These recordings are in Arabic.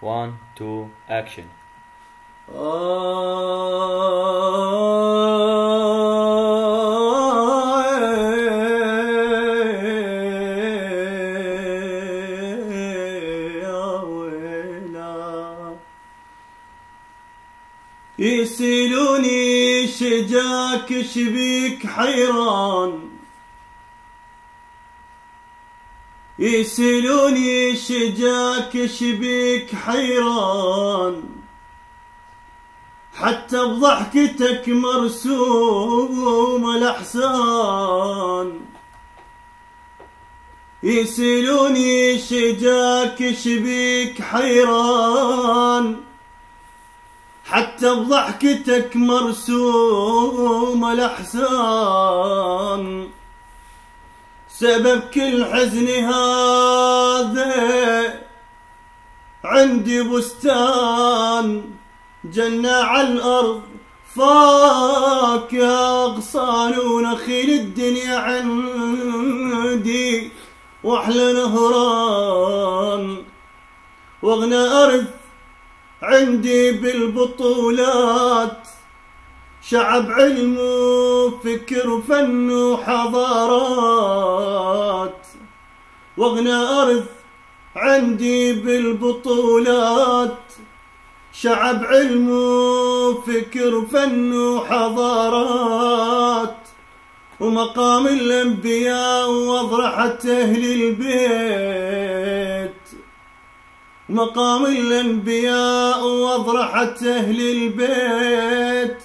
1 2 action. يسألوني شجاك شبيك حيران، يسألوني شجاك شبيك حيران، حتى بضحكتك مرسوم الأحزان. يسألوني شجاك شبيك حيران، حتى بضحكتك مرسوم الأحزان. سبب كل حزن هذا عندي بستان، جنة على الأرض فاكهة أغصان، ونخيل الدنيا عندي وأحلى نهران. وأغنى أرث عندي بالبطولات، شعب علم وفكر وفن وحضارات. واغنى أرث عندي بالبطولات، شعب علم وفكر وفن وحضارات. ومقام الأنبياء وأضرحة أهل البيت، مقام الأنبياء وأضرحة أهل البيت.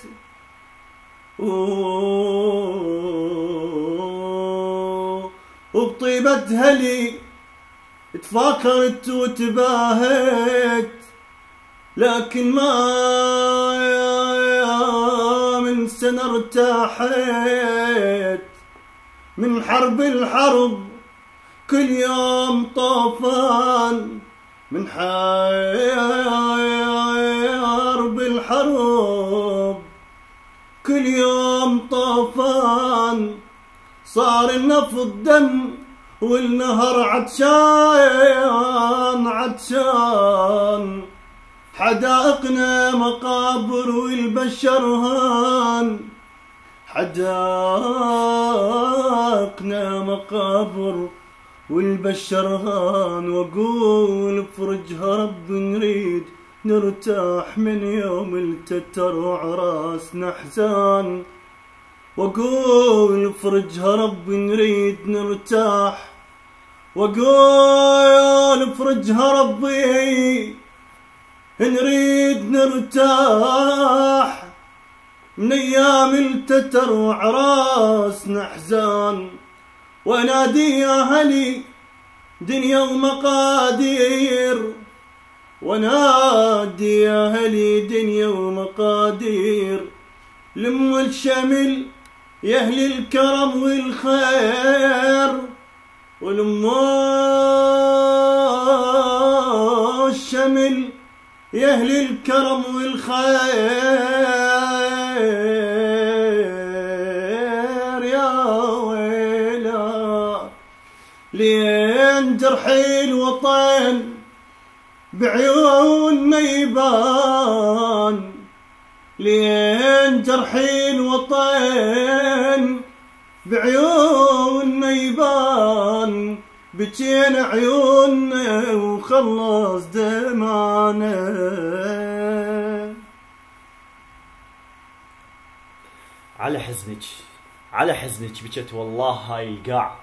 وبطيبة هلي تفاخرت وتباهت، لكن ما من سنة ارتاحت. من حرب الحرب كل يوم طوفان، من حرب الحرب كل يوم طوفان. صار النفط دم والنهر عطشان عطشان. حدائقنا مقابر والبشر هان، حدائقنا مقابر والبشر هان. واقول بفرجها رب نريد نرتاح، من يوم التتر وعراسنا حزان. واقول بفرجها رب نريد نرتاح، واقول بفرجها ربي نريد نرتاح. من ايام التتر وعراسنا حزان. وانادي يا هلي دنيا ومقادير، ونادي يا هلي دنيا ومقادير. لم الشمل يا اهل الكرم والخير، ولم الشمل يا اهل الكرم والخير. يا ويلا لين جرحي الوطن بعيون ما يبان، لين جرحي الوطن بعيون ما يبان. بجينا عيوننا وخلص دمعنا. على حزنك على حزنك بكت والله هاي القاع،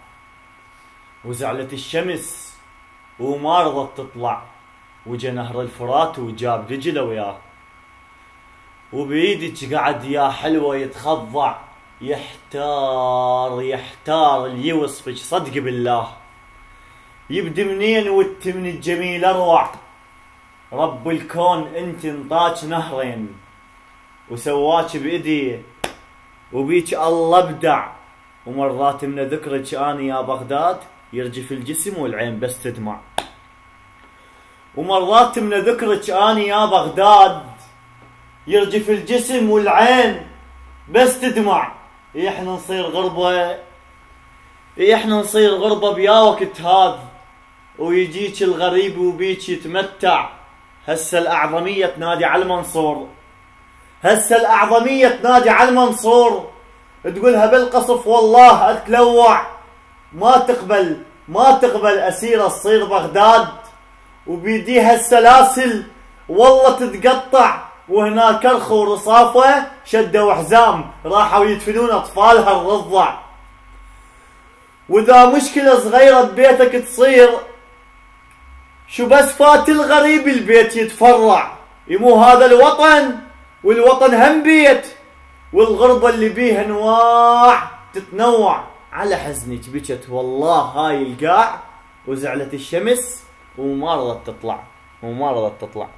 وزعلت الشمس وما رضت تطلع. وجا نهر الفرات وجاب رجله وياه، وبيدك قعد يا حلوة يتخضع. يحتار اللي يوصفك صدق بالله، يبدي منين وانت من الجميل اروع. رب الكون انت انطاك نهرين وسواك بايدي، وبيك الله ابدع. ومرات من ذكرك اني يا بغداد يرجف الجسم والعين بس تدمع. ومرات من ذكرك اني يا بغداد يرجف الجسم والعين بس تدمع. احنا نصير غربة، احنا نصير غربة بيا وقت هذا، ويجيك الغريب وبيك يتمتع. هسه الأعظمية تنادي على المنصور، هسه الأعظمية تنادي على المنصور، تقولها بالقصف والله أتلوع، ما تقبل أسيرة تصير بغداد وبيديها السلاسل والله تتقطع، وهنا كرخ ورصافة شدوا حزام راحوا يدفنون أطفالها الرضع. وإذا مشكلة صغيرة ببيتك تصير، شو بس فات الغريب البيت يتفرع، يمو هذا الوطن والوطن هم بيت، والغربة اللي بيها انواع تتنوع. على حزنك بكت والله هاي القاع، وزعلت الشمس وما رضت تطلع.